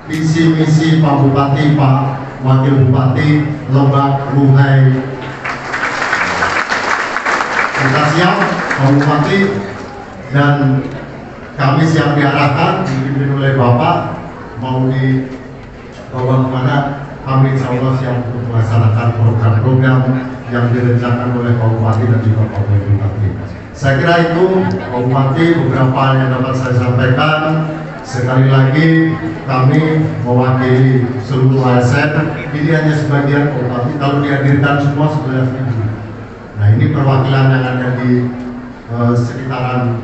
visi misi Pak Bupati, Pak Wakil Bupati Lebak Luhai. Kita siap Pak Bupati, dan kami siap diarahkan dipimpin oleh Bapak mau dibawa kemana. Kami insya Allah siap untuk melaksanakan program-program yang direncanakan oleh Pak Bupati dan juga Pak Wakil Bupati. Saya kira itu Pak Bupati beberapa yang dapat saya sampaikan. Sekali lagi kami mewakili seluruh ASN, ini hanya sebagian Pak Bupati, kalau dihadirkan semua 11.000. Nah ini perwakilan yang ada di sekitaran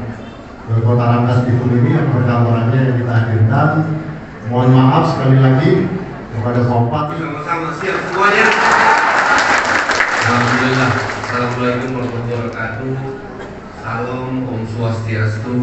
Kota Rangkas Bitung ini yang perkantorannya yang kita hadirkan. Mohon maaf sekali lagi kepada Pak Bupati. Sama-sama siap semuanya. Alhamdulillah. Assalamualaikum warahmatullahi wabarakatuh. Salam Om Swastiastu.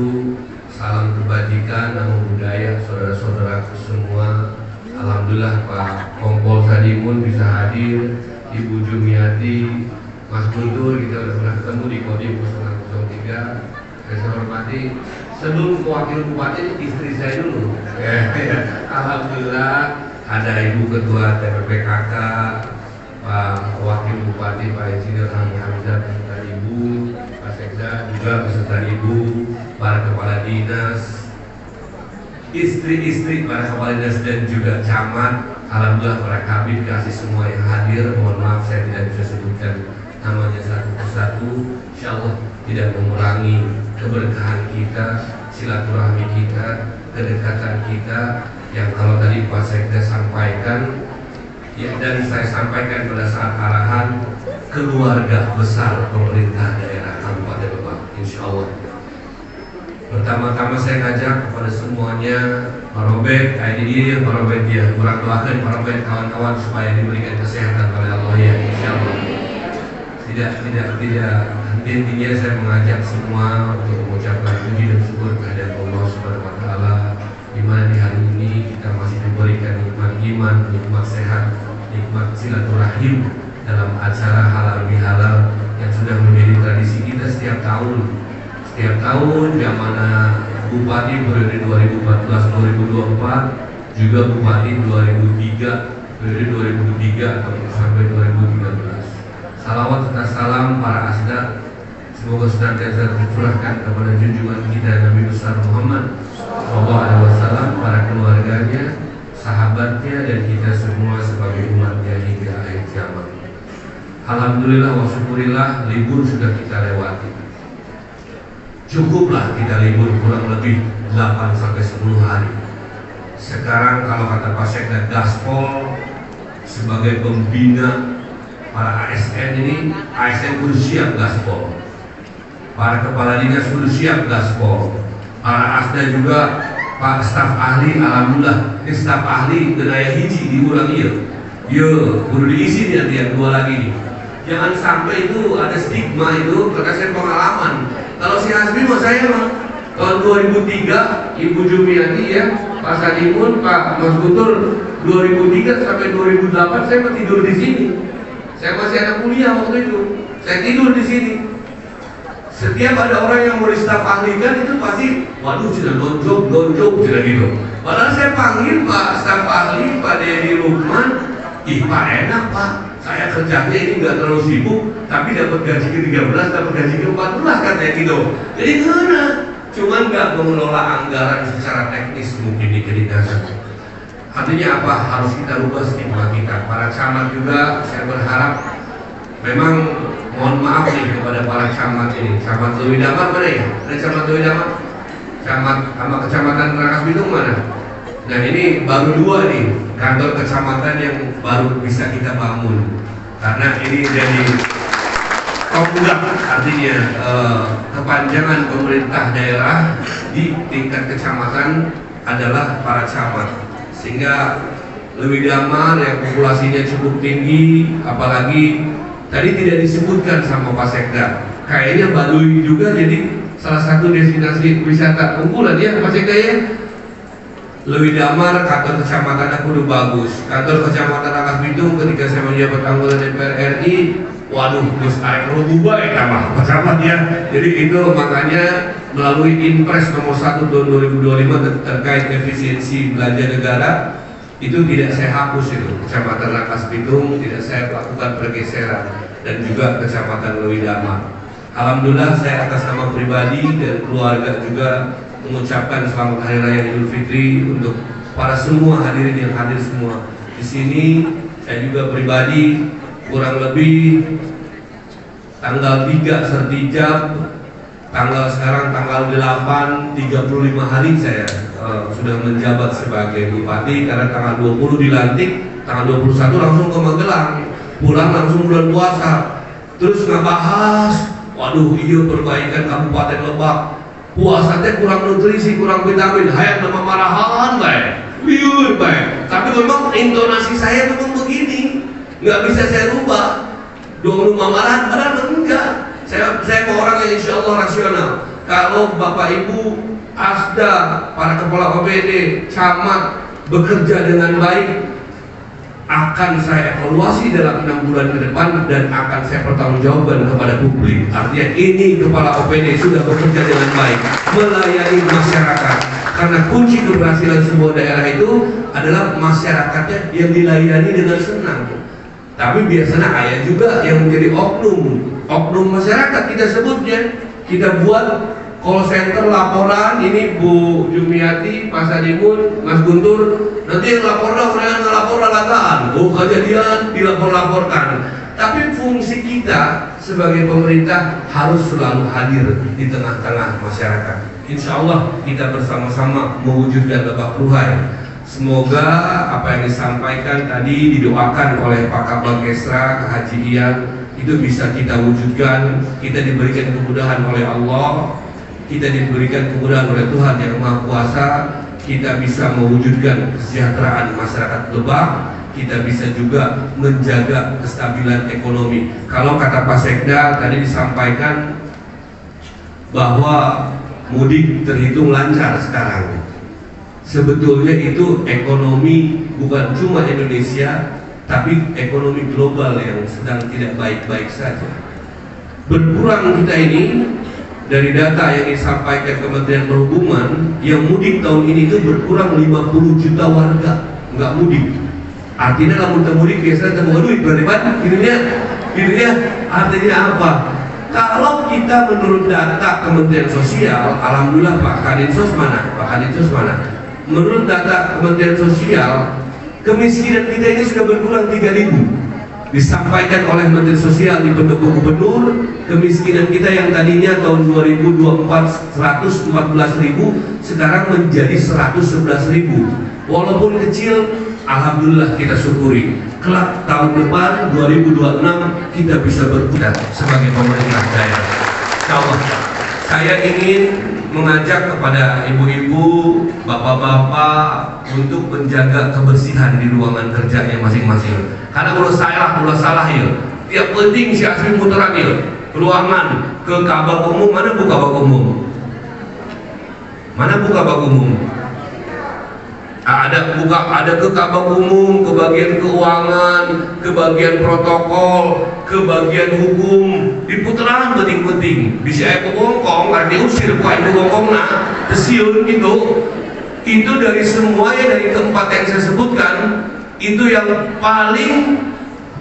Salam kebajikan, namo budaya, saudara-saudaraku semua. Alhamdulillah Pak Kompol Sadimun bisa hadir, Ibu Jumiati, Mas Guntur, kita sudah pernah ketemu di Kodim 003. Saya hormati. Sebelum wakil bupati, istri saya dulu. Alhamdulillah ada Ibu Ketua TPPKK, Pak Wakil Bupati, Pak Insinyur Hamzah beserta Ibu, Pak Sekda juga beserta Ibu, para kepala dinas, istri-istri para kepala dinas dan juga camat. Alhamdulillah para kabid kasih semua yang hadir. Mohon maaf saya tidak bisa sebutkan namanya satu persatu. Insya Allah tidak mengurangi keberkahan kita, silaturahmi kita, kedekatan kita yang kalau tadi Pak Sekda sampaikan ya, dan saya sampaikan pada saat arahan keluarga besar pemerintah daerah Kabupaten Lebak. Insya Allah pertama-tama saya ngajak kepada semuanya Pak Robert, ini Pak Robert ya, kurang doakan Pak Robert kawan-kawan supaya diberikan kesehatan oleh Allah ya, insya Allah. Tidak intinya saya mengajak semua untuk mengucapkan puji dan syukur kehadirat Allah Subhanahu wa taala di mana di hari ini kita masih diberikan nikmat iman, nikmat sehat, nikmat silaturahim dalam acara halal bihalal yang sudah menjadi tradisi kita setiap tahun. Setiap tahun yang mana Bupati periode 2014-2024 juga Bupati 2003 periode 2003 atau sampai 2013. Salawat serta salam para asda semoga senantiasa tercurahkan kepada junjungan kita Nabi besar Muhammad SAW, para keluarganya, sahabatnya, dan kita semua sebagai umatnya hingga akhir zaman. Alhamdulillah wa syukurillah, libur sudah kita lewati. Cukuplah kita libur kurang lebih 8-10 hari. Sekarang kalau kata Pak Sekda Gaspol sebagai pembina para ASN ini, ASN kudu siap Gaspol. Para kepala dinas kudu siap Gaspol. Para asda juga, Pak staf ahli, alhamdulillah ini staf ahli gedaya hiji diulang iya. Kudu diisi nanti yang dua lagi nih. Jangan sampai itu ada stigma itu berdasarkan pengalaman. Kalau si Hasbi mah saya mah tahun 2003 Ibu Jumiati ya, Pak Sadimun, Pak Mas Guntur 2003 sampai 2008 saya mah tidur di sini. Saya masih anak kuliah waktu itu. Saya tidur di sini. Setiap ada orang yang mau staf ahlikan itu pasti, waduh sudah lonjok sudah gitu. Padahal saya panggil Pak staf ahli, Pak Dedi Lukman, Pak enak Pak. Saya kerjanya ini nggak terlalu sibuk, tapi dapat gaji ke-13, dapat gaji ke-14 katanya gitu. Jadi gimana? Cuman nggak mengelola anggaran secara teknis mungkin di kedinasan. Artinya apa? Harus kita rubah stigma kita. Para camat juga saya berharap memang mohon maaf nih kepada para camat ini. Camat Lewi Damar mana ya? Ada camat Lewi Damar? Camat sama kecamatan Rangkas Bitung mana? Nah ini baru dua nih kantor kecamatan yang baru bisa kita bangun. Karena ini jadi tonggak, artinya kepanjangan pemerintah daerah di tingkat kecamatan adalah para camat. Sehingga Lewi Damar yang populasinya cukup tinggi, apalagi tadi tidak disebutkan sama Pak Sekda, kayaknya Baduy juga jadi salah satu destinasi wisata unggulan ya Pak Sekda ya. Lewi Damar, kantor kecamatan aku udah bagus. Kantor kecamatan Rangkas Bitung ketika saya menjabat anggota DPR RI, waduh, terus arek rubuh baik sama pejabat ya. Jadi itu makanya melalui Impres nomor 1 tahun 2025 terkait efisiensi belanja negara, itu tidak saya hapus, itu Kecamatan Rangkas Bitung tidak saya lakukan pergeseran, dan juga Kecamatan Lewidama. Alhamdulillah saya atas nama pribadi dan keluarga juga mengucapkan selamat Hari Raya Idul Fitri untuk para semua hadirin yang hadir semua di sini. Saya juga pribadi kurang lebih tanggal 3 Sertijab, sekarang tanggal 8, 35 hari saya sudah menjabat sebagai bupati, karena tanggal 20 dilantik, tanggal 21 langsung ke Magelang, pulang langsung bulan puasa. Terus ngebahas, waduh iya perbaikan Kabupaten Lebak, puasanya kurang nutrisi, kurang vitamin, hayat nama marahan baik, biur baik. Tapi memang intonasi saya memang begini, nggak bisa saya rubah. Dua rumah marahan, padahal enggak. Saya orang yang insya Allah rasional. Kalau Bapak Ibu Asda, para kepala OPD, camat bekerja dengan baik, akan saya evaluasi dalam 6 bulan ke depan dan akan saya pertanggungjawabkan kepada publik. Artinya ini kepala OPD sudah bekerja dengan baik, melayani masyarakat. Karena kunci keberhasilan sebuah daerah itu adalah masyarakatnya yang dilayani dengan senang. Tapi biasanya ada juga yang menjadi oknum masyarakat, kita sebutnya. Kita buat call center laporan, ini Bu Jumiati, Pak Sadimun, Mas Guntur, nanti yang lapor orang ngelapor lalataan, kejadian dilapor-laporkan. Tapi fungsi kita sebagai pemerintah harus selalu hadir di tengah-tengah masyarakat. Insya Allah kita bersama-sama mewujudkan Lebak Ruhai. Semoga apa yang disampaikan tadi didoakan oleh Pak Kabal Kesra, kehajian itu bisa kita wujudkan. Kita diberikan kemudahan oleh Allah, kita diberikan kemudahan oleh Tuhan yang Maha Kuasa. Kita bisa mewujudkan kesejahteraan masyarakat Lebak. Kita bisa juga menjaga kestabilan ekonomi. Kalau kata Pak Sekda tadi disampaikan bahwa mudik terhitung lancar sekarang. Sebetulnya itu ekonomi bukan cuma Indonesia, tapi ekonomi global yang sedang tidak baik-baik saja. Berkurang kita ini, dari data yang disampaikan Kementerian Perhubungan, yang mudik tahun ini itu berkurang 50 juta warga nggak mudik. Artinya kalau kita mudik biasanya temu duit, berarti ininya artinya apa? Kalau kita menurut data Kementerian Sosial, alhamdulillah Pak Kadinsos mana? Menurut data Kementerian Sosial, kemiskinan kita ini sudah berkurang 3.000. Disampaikan oleh Menteri Sosial di pendukung gubernur, kemiskinan kita yang tadinya tahun 2024 114.000 sekarang menjadi 111.000. Walaupun kecil, alhamdulillah kita syukuri. Kelak tahun depan 2026 kita bisa berbuat sebagai pemerintah daerah. Insyaallah. Saya ingin mengajak kepada ibu-ibu, bapak-bapak untuk menjaga kebersihan di ruangan kerjanya masing-masing. Karena kalau salah ya, tiap penting si asli muteran ya, ruangan ke kabak umum, mana bu kabak umum? Ada ke kabak umum, ke bagian keuangan, ke bagian protokol, ke bagian hukum, di putaran penting-penting. Bisa aku bongkong, karena diusir ku ibu bongkong kesiun gitu. Itu dari semuanya, dari keempat yang saya sebutkan, itu yang paling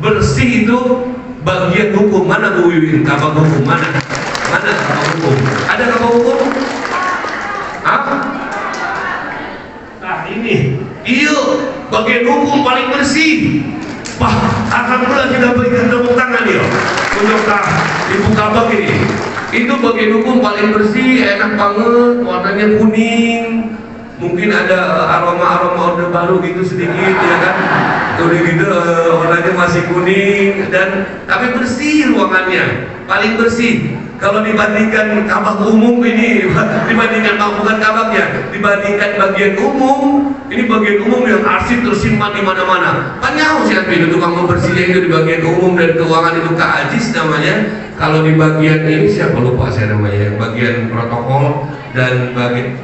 bersih itu bagian hukum. Mana Bu Wiwin? Kabak hukum mana? Mana kabak hukum? Ada kabak hukum? Apa? Nah ini, iya bagian hukum paling bersih. Wah, alhamdulillah kita berikan tepuk tangan ya untuk Ibu Kabak ini. Itu bagian hukum paling bersih, enak banget, warnanya kuning. Mungkin ada aroma orde baru gitu sedikit ya kan. Udah gitu warnanya masih kuning dan tapi bersih ruangannya, paling bersih. Kalau dibandingkan kabak umum ini, dibandingkan bukan kabaknya, dibandingkan bagian umum, ini bagian umum yang arsip tersimpan di mana-mana. Kan nyawa siapa itu tukang membersihnya itu di bagian umum dan keuangan itu Kak Ajis namanya. Kalau di bagian ini siapa lupa saya namanya, bagian protokol dan bagian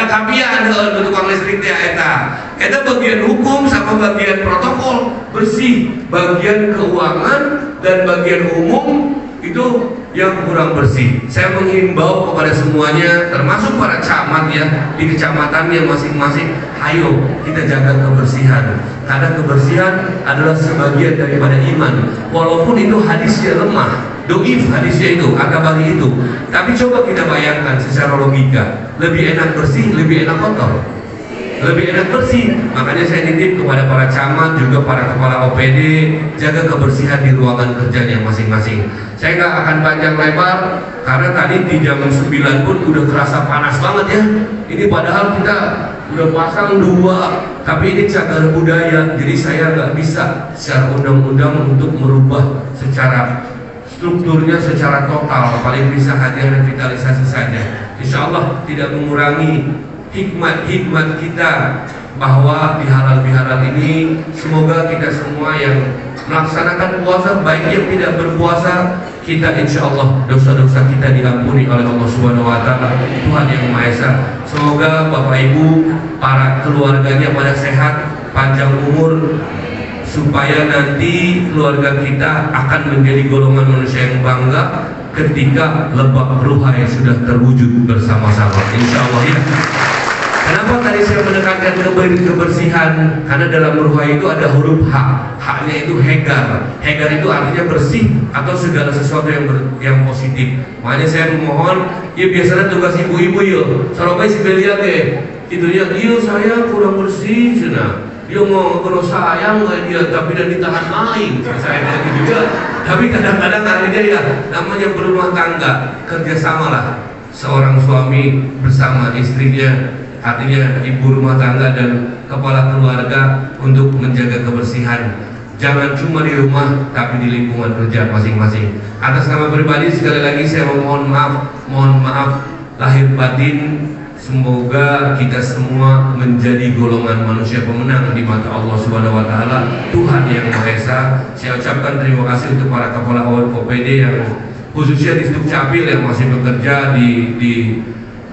kapian itu tukang listriknya eta bagian hukum sama bagian protokol bersih, bagian keuangan dan bagian umum itu yang kurang bersih. Saya menghimbau kepada semuanya, termasuk para camat ya, di kecamatannya masing-masing, ayo kita jaga kebersihan, karena kebersihan adalah sebagian daripada iman. Walaupun itu hadisnya lemah, doif hadisnya itu, akabari itu, tapi coba kita bayangkan secara logika, lebih enak bersih, lebih enak kotor? Lebih enak bersih. Makanya saya nitip kepada para camat, juga para kepala OPD, jaga kebersihan di ruangan kerjanya masing-masing. Saya nggak akan panjang lebar, karena tadi di jam 9 pun udah terasa panas banget ya. Ini padahal kita udah pasang 2, tapi ini cagar budaya, jadi saya nggak bisa secara undang-undang untuk merubah secara strukturnya secara total, paling bisa hanya revitalisasi saja. Insya Allah tidak mengurangi hikmat kita bahwa di halal-bihalal ini semoga kita semua yang melaksanakan puasa, baik yang tidak berpuasa, kita insya Allah dosa-dosa kita diampuni oleh Allah Subhanahu Wa Taala, Tuhan yang Maha Esa. Semoga Bapak Ibu, para keluarganya pada sehat, panjang umur, supaya nanti keluarga kita akan menjadi golongan manusia yang bangga ketika lebak ruhai sudah terwujud bersama-sama, insya Allah ya. Kenapa tadi saya menekankan kebersihan? Karena dalam ruhai itu ada huruf H. H-nya itu hegar. Hegar itu artinya bersih atau segala sesuatu yang positif. Makanya saya memohon, ya biasanya tugas ibu-ibu yuk. Sarobay si belia deh. Itunya, iya saya kurang bersih, cina. Dia mau kalau sayang nggak dia, tapi dan ditahan main. Saya lagi juga. Tapi kadang-kadang akhirnya ya namanya berumah tangga, kerjasamalah seorang suami bersama istrinya. Artinya ibu rumah tangga dan kepala keluarga untuk menjaga kebersihan. Jangan cuma di rumah, tapi di lingkungan kerja masing-masing. Atas nama pribadi sekali lagi saya mohon maaf lahir batin. Semoga kita semua menjadi golongan manusia pemenang di mata Allah Subhanahu Wa Taala, Tuhan yang Maha Esa. Saya ucapkan terima kasih untuk para kepala OPD yang khususnya di Dukcapil yang masih bekerja di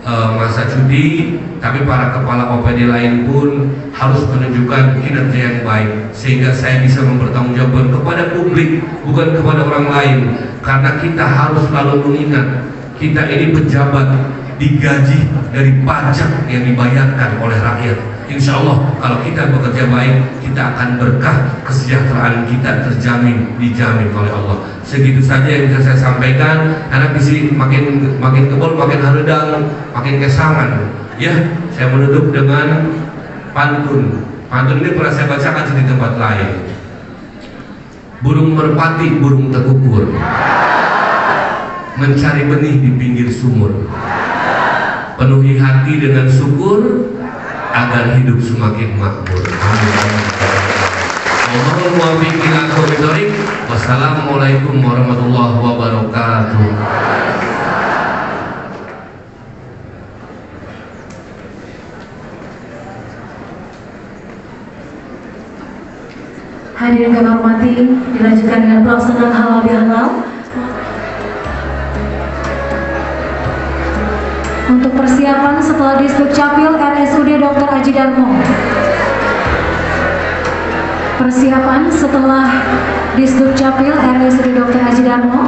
masa cuti, tapi para kepala OPD lain pun harus menunjukkan kinerja yang baik sehingga saya bisa mempertanggungjawabkan kepada publik, bukan kepada orang lain, karena kita harus selalu mengingat kita ini pejabat digaji dari pajak yang dibayarkan oleh rakyat. Insya Allah kalau kita bekerja baik, kita akan berkah, kesejahteraan kita terjamin, dijamin oleh Allah. Segitu saja yang bisa saya sampaikan, karena visi makin kebal, makin haredang, makin kesangan. Ya, saya menutup dengan pantun. Pantun ini pernah saya bacakan di tempat lain. Burung merpati, burung tekukur, mencari benih di pinggir sumur. Penuhi hati dengan syukur agar hidup semakin makmur. Wassalamualaikum warahmatullahi wabarakatuh. Hadirin kami hormati, dilanjutkan dengan pelaksanaan halal bihalal. Untuk persiapan setelah Disdukcapil RSUD Dr. Aji Darmo. Persiapan setelah Disdukcapil RSUD Dr. Aji Darmo.